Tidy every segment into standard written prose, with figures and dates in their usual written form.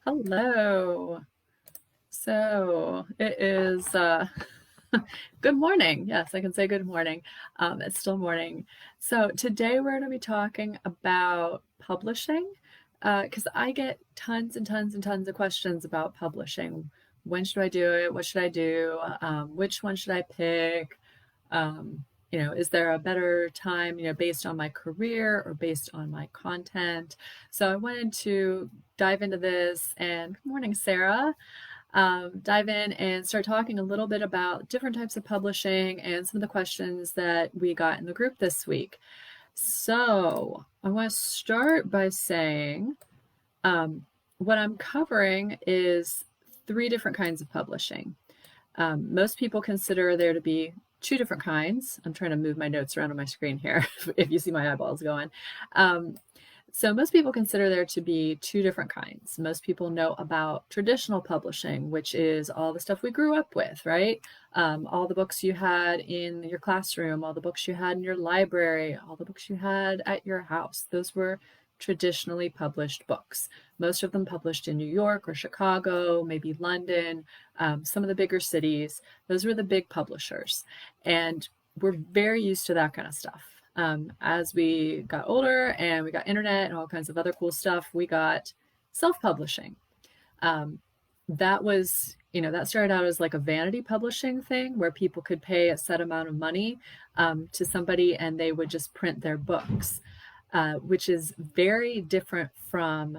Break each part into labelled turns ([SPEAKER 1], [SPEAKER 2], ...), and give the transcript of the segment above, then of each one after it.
[SPEAKER 1] Hello. So it is good morning. Yes, I can say good morning. It's still morning. So today we're going to be talking about publishing because I get tons and tons and tons of questions about publishing. When should I do it? What should I do? Which one should I pick? Um, is there a better time, based on my career or based on my content? So I wanted to dive into this. And good morning, Sarah. Dive in and start talking a little bit about different types of publishing and some of the questions that we got in the group this week. So I want to start by saying what I'm covering is three different kinds of publishing. Most people consider there to be two different kinds. I'm trying to move my notes around on my screen here if you see my eyeballs going. So most people consider there to be two different kinds. Most people know about traditional publishing, which is all the stuff we grew up with, right? All the books you had in your classroom, all the books you had in your library, all the books you had at your house. Those were traditionally published books. Most of them published in New York or Chicago, maybe London, some of the bigger cities. Those were the big publishers. And we're very used to that kind of stuff. As we got older and we got internet and all kinds of other cool stuff, we got self-publishing. That was, that started out as like a vanity publishing thing where people could pay a set amount of money to somebody and they would just print their books, which is very different from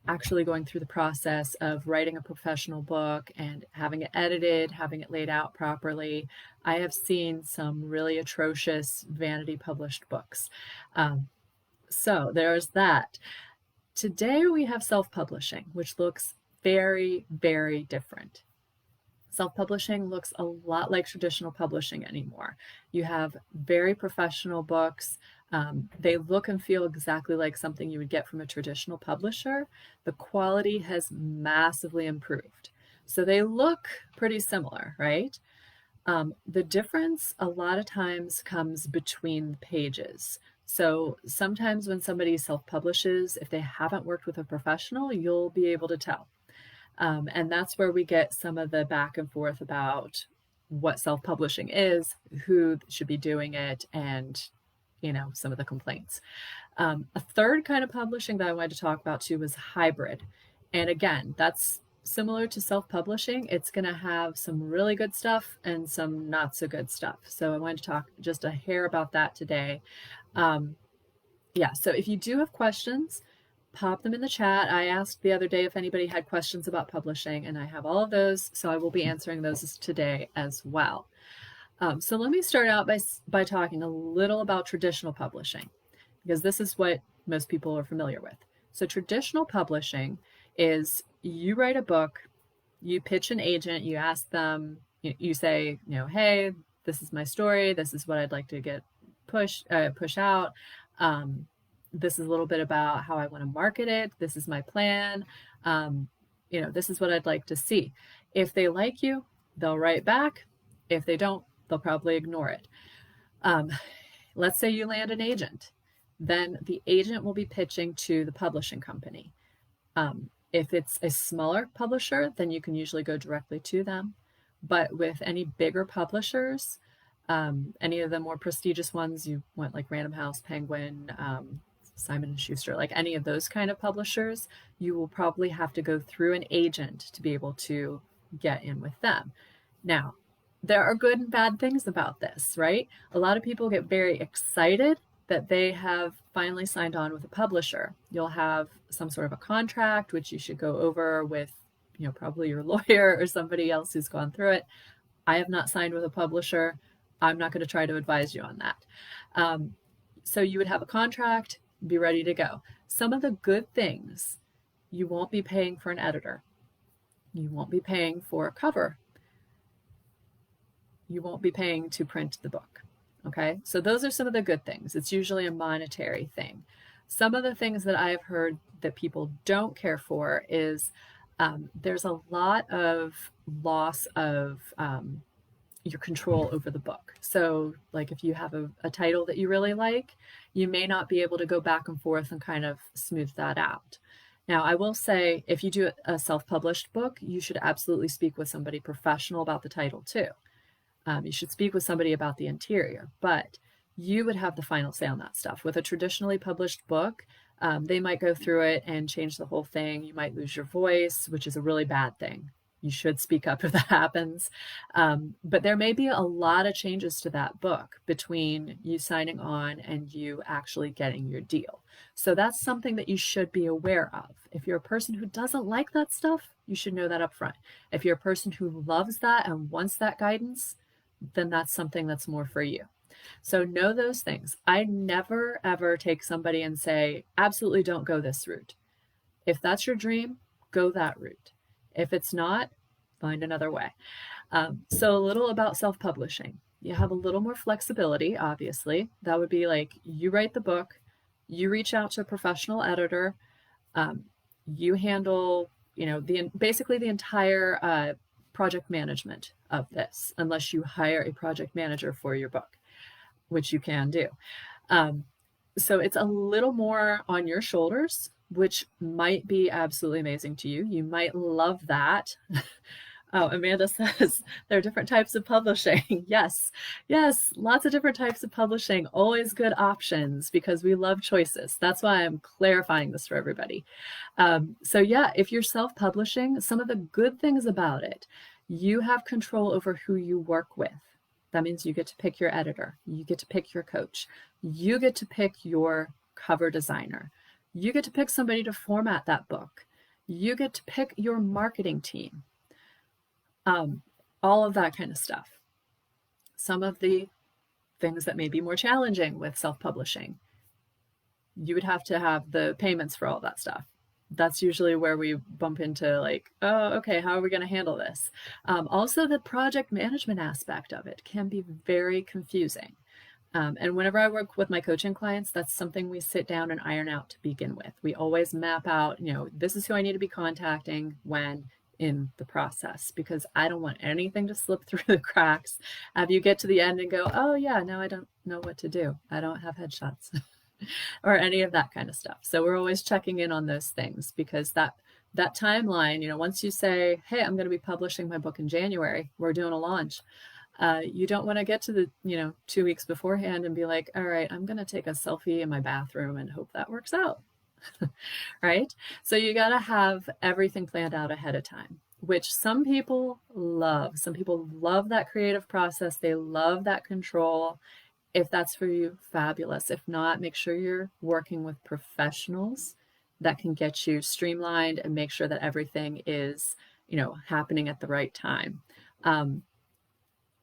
[SPEAKER 1] actually going through the process of writing a professional book and having it edited, having it laid out properly. I have seen some really atrocious vanity published books. So there's that. Today we have self-publishing, which looks very, very different. Self-publishing looks a lot like traditional publishing anymore. You have very professional books. They look and feel exactly like something you would get from a traditional publisher. The quality has massively improved. So they look pretty similar, right? The difference a lot of times comes between the pages. So sometimes when somebody self-publishes, if they haven't worked with a professional, you'll be able to tell. And that's where we get some of the back and forth about what self-publishing is, who should be doing it, and some of the complaints. A third kind of publishing that I wanted to talk about too was hybrid. And again, that's similar to self-publishing. It's going to have some really good stuff and some not so good stuff. So I wanted to talk just a hair about that today. Yeah, so if you do have questions, pop them in the chat. I asked the other day if anybody had questions about publishing, and I have all of those, so I will be answering those today as well. So let me start out by talking a little about traditional publishing, because this is what most people are familiar with. So traditional publishing is you write a book, you pitch an agent, you ask them, you say, hey, this is my story, this is what I'd like to get push out. This is a little bit about how I want to market it. This is my plan. This is what I'd like to see. If they like you, they'll write back. If they don't, they'll probably ignore it. Let's say you land an agent. Then the agent will be pitching to the publishing company. If it's a smaller publisher, then you can usually go directly to them. But with any bigger publishers, any of the more prestigious ones, you want like Random House, Penguin, Simon & Schuster, like any of those kind of publishers, you will probably have to go through an agent to be able to get in with them. Now, there are good and bad things about this, right? A lot of people get very excited that they have finally signed on with a publisher. You'll have some sort of a contract, which you should go over with, probably your lawyer or somebody else who's gone through it. I have not signed with a publisher. I'm not going to try to advise you on that. So you would have a contract, be ready to go. Some of the good things, you won't be paying for an editor. You won't be paying for a cover. You won't be paying to print the book. Okay, so those are some of the good things. It's usually a monetary thing. Some of the things that I've heard that people don't care for is there's a lot of loss of your control over the book. So like if you have a title that you really like, you may not be able to go back and forth and kind of smooth that out. Now, I will say if you do a self-published book, you should absolutely speak with somebody professional about the title too. You should speak with somebody about the interior, but you would have the final say on that stuff. With a traditionally published book, they might go through it and change the whole thing. You might lose your voice, which is a really bad thing. You should speak up if that happens. But there may be a lot of changes to that book between you signing on and you actually getting your deal. So that's something that you should be aware of. If you're a person who doesn't like that stuff, you should know that up front. If you're a person who loves that and wants that guidance, then that's something that's more for you. So know those things. I never ever take somebody and say, absolutely don't go this route. If that's your dream, go that route. If it's not, find another way. So a little about self-publishing. You have a little more flexibility, obviously. That would be like you write the book, you reach out to a professional editor, you handle, basically the entire project management of this, unless you hire a project manager for your book, which you can do. So it's a little more on your shoulders, which might be absolutely amazing to you. You might love that. Oh, Amanda says there are different types of publishing. Yes, lots of different types of publishing. Always good options because we love choices. That's why I'm clarifying this for everybody. So yeah, if you're self-publishing, some of the good things about it, you have control over who you work with. That means you get to pick your editor, you get to pick your coach, you get to pick your cover designer, you get to pick somebody to format that book, you get to pick your marketing team, all of that kind of stuff. Some of the things that may be more challenging with self-publishing, you would have to have the payments for all that stuff. That's usually where we bump into like, oh, okay, how are we going to handle this? Also, the project management aspect of it can be very confusing. And whenever I work with my coaching clients, that's something we sit down and iron out to begin with. We always map out, this is who I need to be contacting when in the process, because I don't want anything to slip through the cracks. Have you get to the end and go, oh yeah, now I don't know what to do. I don't have headshots. Or any of that kind of stuff. So we're always checking in on those things because that timeline, once you say, hey, I'm going to be publishing my book in January, we're doing a launch. You don't want to get to the, 2 weeks beforehand and be like, all right, I'm going to take a selfie in my bathroom and hope that works out. Right? So you got to have everything planned out ahead of time, which some people love. Some people love that creative process. They love that control. If that's for you, fabulous. If not, make sure you're working with professionals that can get you streamlined and make sure that everything is, happening at the right time. On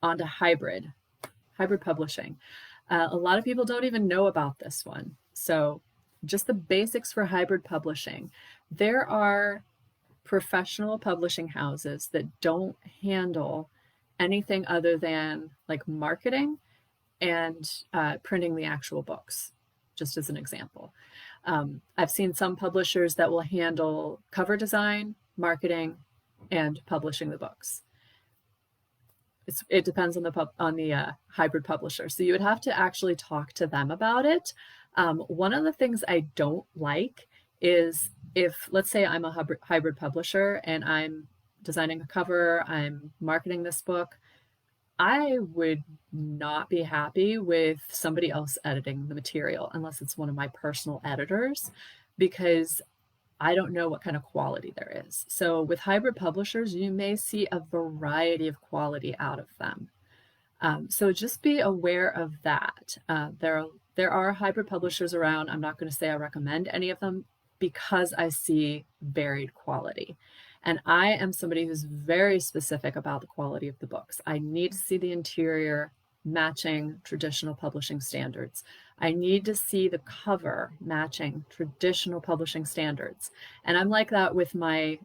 [SPEAKER 1] to hybrid publishing. A lot of people don't even know about this one. So just the basics for hybrid publishing. There are professional publishing houses that don't handle anything other than like marketing and printing the actual books, just as an example. I've seen some publishers that will handle cover design, marketing, and publishing the books. It depends on the hybrid publisher. So you would have to actually talk to them about it. One of the things I don't like is if, let's say I'm a hybrid publisher and I'm designing a cover, I'm marketing this book, I would not be happy with somebody else editing the material unless it's one of my personal editors, because I don't know what kind of quality there is. So with hybrid publishers, you may see a variety of quality out of them. So just be aware of that. There are hybrid publishers around. I'm not going to say I recommend any of them because I see varied quality. And I am somebody who's very specific about the quality of the books. I need to see the interior matching traditional publishing standards. I need to see the cover matching traditional publishing standards. And I'm like that with my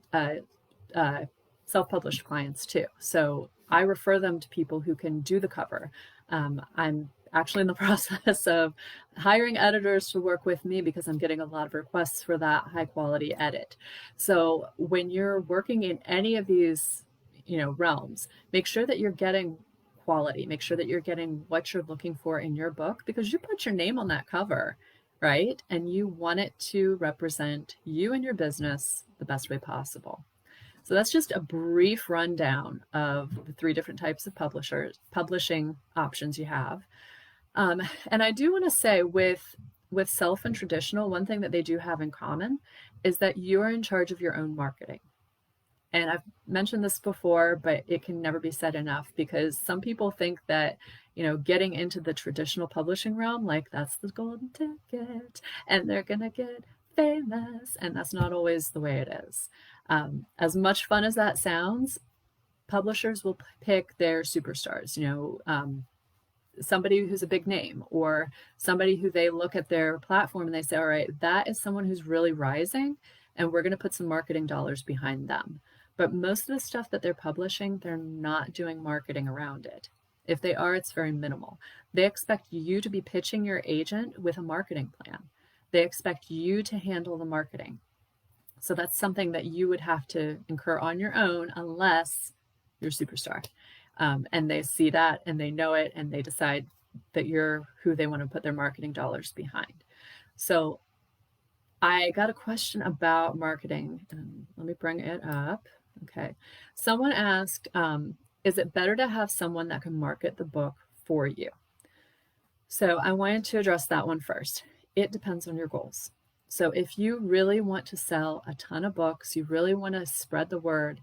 [SPEAKER 1] self-published clients too. So I refer them to people who can do the cover. I'm actually in the process of hiring editors to work with me because I'm getting a lot of requests for that high quality edit. So when you're working in any of these, realms, make sure that you're getting quality, make sure that you're getting what you're looking for in your book, because you put your name on that cover. right? And you want it to represent you and your business the best way possible. So that's just a brief rundown of the three different types of publishing options you have. And I do want to say with self and traditional, one thing that they do have in common is that you are in charge of your own marketing. And I've mentioned this before, but it can never be said enough because some people think that, getting into the traditional publishing realm, like that's the golden ticket and they're going to get famous. And that's not always the way it is. As much fun as that sounds, publishers will pick their superstars, somebody who's a big name or somebody who they look at their platform and they say, all right, that is someone who's really rising and we're going to put some marketing dollars behind them. But most of the stuff that they're publishing, they're not doing marketing around it. If they are, it's very minimal. They expect you to be pitching your agent with a marketing plan. They expect you to handle the marketing. So that's something that you would have to incur on your own unless you're a superstar. And they see that and they know it and they decide that you're who they want to put their marketing dollars behind. So I got a question about marketing. Let me bring it up. Okay. Someone asked, is it better to have someone that can market the book for you? So I wanted to address that one first. It depends on your goals. So if you really want to sell a ton of books, you really want to spread the word,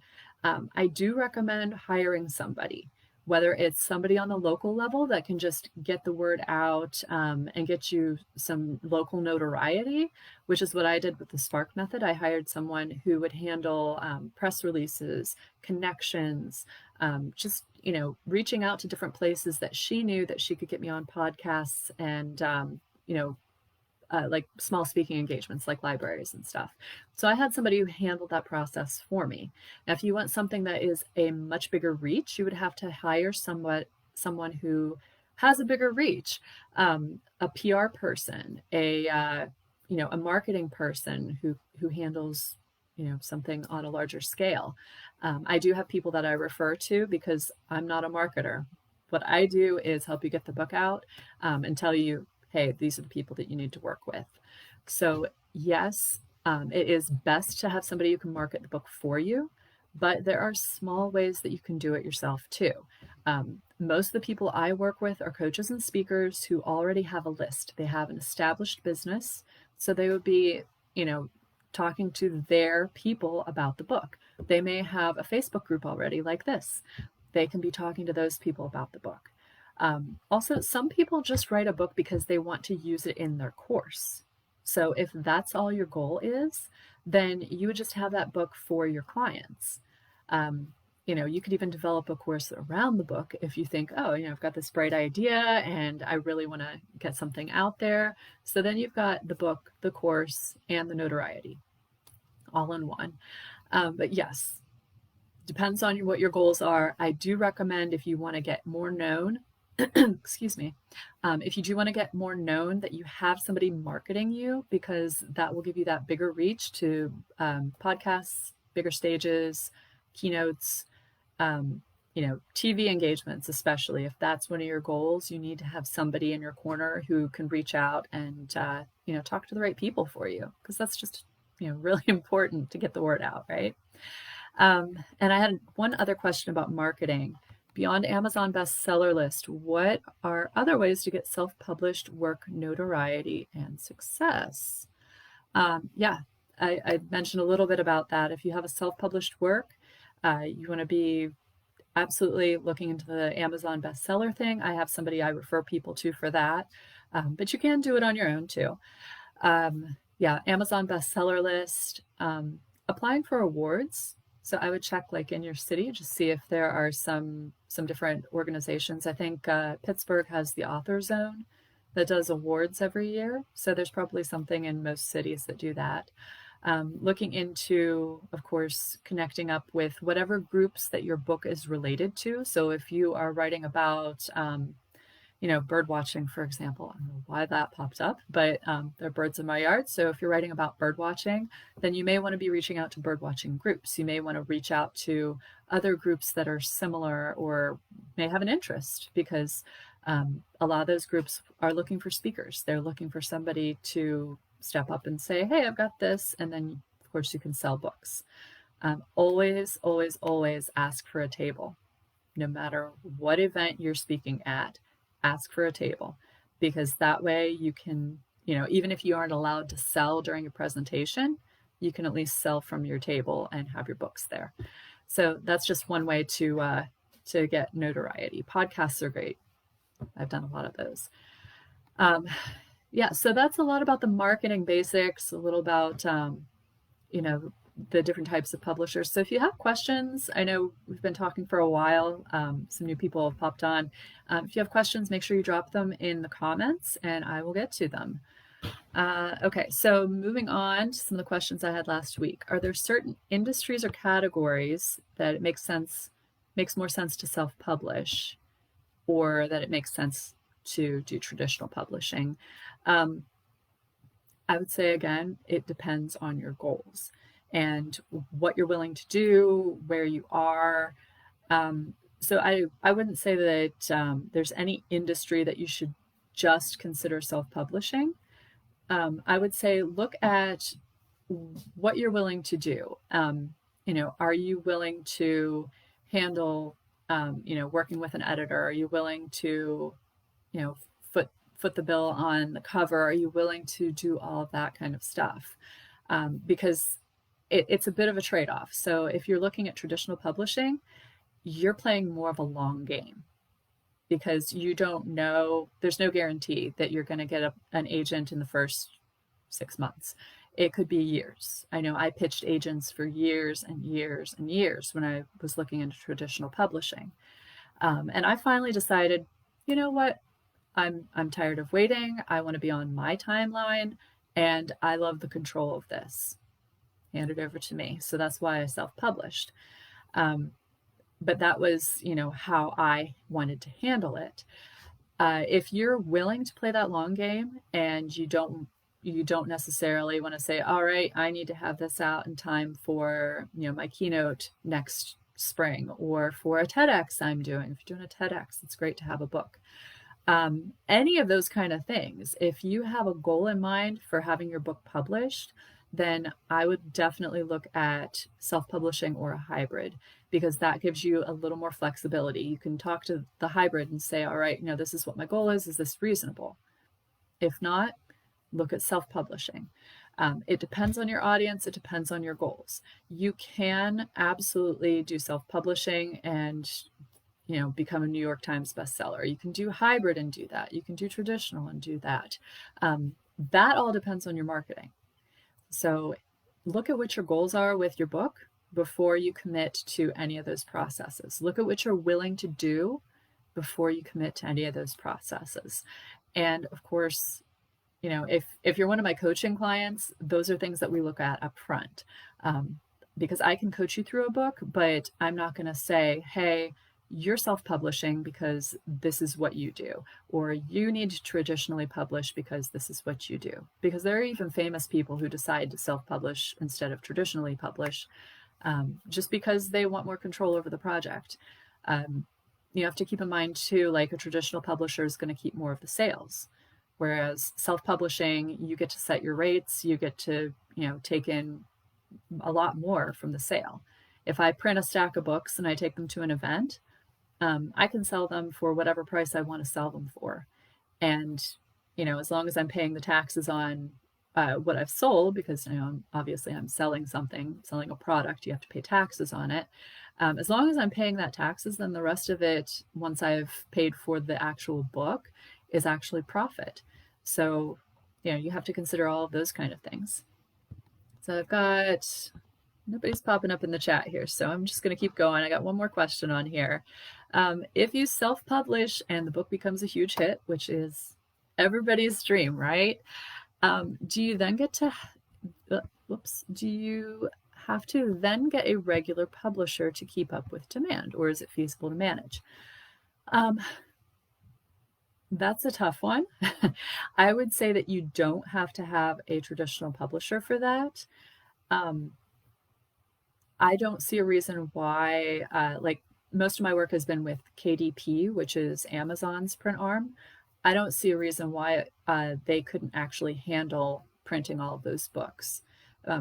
[SPEAKER 1] I do recommend hiring somebody, whether it's somebody on the local level that can just get the word out and get you some local notoriety, which is what I did with the Spark Method. I hired someone who would handle press releases, connections, just reaching out to different places that she knew that she could get me on podcasts and like small speaking engagements like libraries and stuff. So I had somebody who handled that process for me. Now, if you want something that is a much bigger reach, you would have to hire someone who has a bigger reach, a PR person, a marketing person who handles something on a larger scale. I do have people that I refer to because I'm not a marketer. What I do is help you get the book out and tell you, hey, these are the people that you need to work with. So yes, it is best to have somebody who can market the book for you, but there are small ways that you can do it yourself too. Most of the people I work with are coaches and speakers who already have a list. They have an established business, so they would be, talking to their people about the book. They may have a Facebook group already like this. They can be talking to those people about the book. Also, some people just write a book because they want to use it in their course. So if that's all your goal is, then you would just have that book for your clients. You could even develop a course around the book if you think, oh, I've got this bright idea and I really want to get something out there. So then you've got the book, the course, and the notoriety all in one. But yes, depends on what your goals are. I do recommend if you want to get more known, excuse me, if you do want to get more known, that you have somebody marketing you, because that will give you that bigger reach to podcasts, bigger stages, keynotes, TV engagements, especially if that's one of your goals. You need to have somebody in your corner who can reach out and talk to the right people for you, because that's just really important to get the word out, right? And I had one other question about marketing. Beyond Amazon bestseller list, what are other ways to get self-published work notoriety and success? I mentioned a little bit about that. If you have a self-published work, you want to be absolutely looking into the Amazon bestseller thing. I have somebody I refer people to for that, but you can do it on your own too. Amazon bestseller list, applying for awards. So I would check like in your city, just see if there are some different organizations. I think Pittsburgh has the Author Zone that does awards every year. So there's probably something in most cities that do that. Looking into, of course, connecting up with whatever groups that your book is related to. So if you are writing about bird watching, for example. I don't know why that popped up, but there are birds in my yard. So if you're writing about bird watching, then you may want to be reaching out to bird watching groups. You may want to reach out to other groups that are similar or may have an interest, because A lot of those groups are looking for speakers. They're looking for somebody to step up and say, hey, I've got this. And then, of course, you can sell books. Always, always, always ask for a table. No matter what event you're speaking at, ask for a table, because that way you can, even if you aren't allowed to sell during a presentation, you can at least sell from your table and have your books there. So that's just one way to get notoriety. Podcasts are great. I've done a lot of those. Yeah, so that's a lot about the marketing basics, a little about, the different types of publishers. So if you have questions, I know we've been talking for a while. Some new people have popped on. If you have questions, make sure you drop them in the comments and I will get to them. Okay, so moving on to some of the questions I had last week. Are there certain industries or categories that it makes more sense to self-publish, or that it makes sense to do traditional publishing? I would say, again, it depends on your goals and what you're willing to do, where you are. So I wouldn't say that there's any industry that you should just consider self-publishing. I would say look at what you're willing to do. Are you willing to handle, working with an editor? Are you willing to, foot the bill on the cover? Are you willing to do all of that kind of stuff? Because it's a bit of a trade-off. So if you're looking at traditional publishing, you're playing more of a long game, because you don't know, there's no guarantee that you're going to get an agent in the first 6 months. It could be years. I know I pitched agents for years and years and years when I was looking into traditional publishing. And I finally decided, you know what? I'm tired of waiting. I want to be on my timeline, and I love the control of this. Hand it over to me. So that's why I self-published. But that was, how I wanted to handle it. If you're willing to play that long game and you don't necessarily want to say, all right, I need to have this out in time for, my keynote next spring, or for a TEDx I'm doing. If you're doing a TEDx, it's great to have a book. Any of those kind of things. If you have a goal in mind for having your book published, then I would definitely look at self-publishing or a hybrid, because that gives you a little more flexibility. You can talk to the hybrid and say, all right, this is what my goal is. Is this reasonable? If not, look at self-publishing. It depends on your audience. It depends on your goals. You can absolutely do self-publishing and become a New York Times bestseller. You can do hybrid and do that. You can do traditional and do that. That all depends on your marketing. So look at what your goals are with your book before you commit to any of those processes. Look at what you're willing to do before you commit to any of those processes. And of course, if you're one of my coaching clients, those are things that we look at up front. Because I can coach you through a book, but I'm not going to say, hey, you're self-publishing because this is what you do, or you need to traditionally publish because this is what you do. Because there are even famous people who decide to self-publish instead of traditionally publish, just because they want more control over the project. You have to keep in mind too, like a traditional publisher is going to keep more of the sales, whereas self-publishing, you get to set your rates, you get to take in a lot more from the sale. If I print a stack of books and I take them to an event, I can sell them for whatever price I want to sell them for. And, as long as I'm paying the taxes on what I've sold, because, obviously I'm selling a product, you have to pay taxes on it. As long as I'm paying that taxes, then the rest of it, once I've paid for the actual book, is actually profit. So, you have to consider all of those kind of things. So I've got, nobody's popping up in the chat here, so I'm just going to keep going. I got one more question on here. If you self-publish and the book becomes a huge hit, which is everybody's dream, right? Do you then get to, do you have to then get a regular publisher to keep up with demand, or is it feasible to manage? That's a tough one. I would say that you don't have to have a traditional publisher for that. I don't see a reason why, most of my work has been with KDP, which is Amazon's print arm. I don't see a reason why they couldn't actually handle printing all of those books.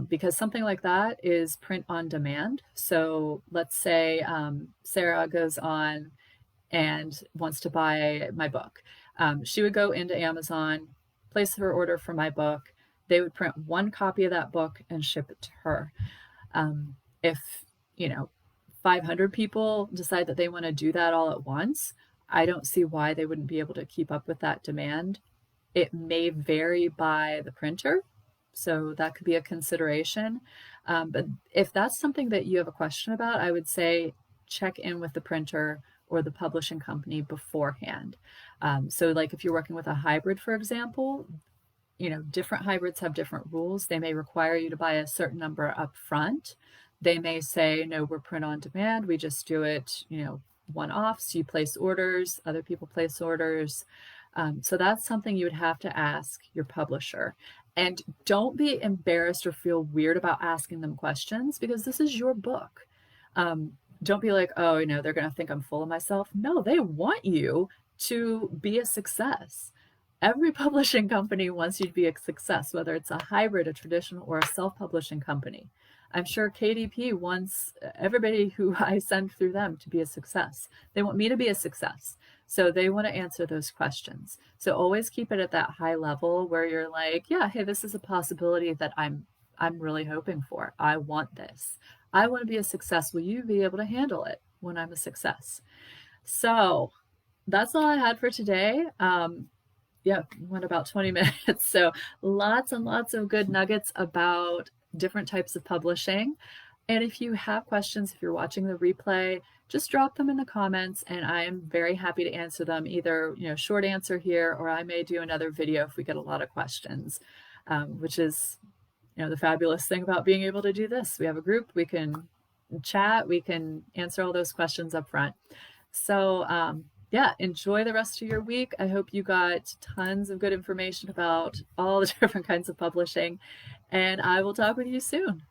[SPEAKER 1] Because something like that is print on demand. So let's say Sarah goes on and wants to buy my book. She would go into Amazon, place her order for my book. They would print one copy of that book and ship it to her. If, you know, 500 people decide that they want to do that all at once, I don't see why they wouldn't be able to keep up with that demand. It may vary by the printer, so that could be a consideration. But if that's something that you have a question about, I would say check in with the printer or the publishing company beforehand. So like if you're working with a hybrid, for example, different hybrids have different rules. They may require you to buy a certain number up front. They may say, no, we're print on demand. We just do it, one-offs. You place orders, other people place orders. So that's something you would have to ask your publisher. And don't be embarrassed or feel weird about asking them questions, because this is your book. Don't be like, oh, they're going to think I'm full of myself. No, they want you to be a success. Every publishing company wants you to be a success, whether it's a hybrid, a traditional, or a self-publishing company. I'm sure KDP wants everybody who I send through them to be a success. They want me to be a success. So they want to answer those questions. So always keep it at that high level where you're like, yeah, hey, this is a possibility that I'm really hoping for. I want this. I want to be a success. Will you be able to handle it when I'm a success? So that's all I had for today. Yeah, went about 20 minutes. So lots and lots of good nuggets about different types of publishing. And if you have questions, if you're watching the replay, just drop them in the comments and I am very happy to answer them, either, short answer here, or I may do another video if we get a lot of questions, which is, the fabulous thing about being able to do this. We have a group, we can chat, we can answer all those questions up front. So, yeah, enjoy the rest of your week. I hope you got tons of good information about all the different kinds of publishing, and I will talk with you soon.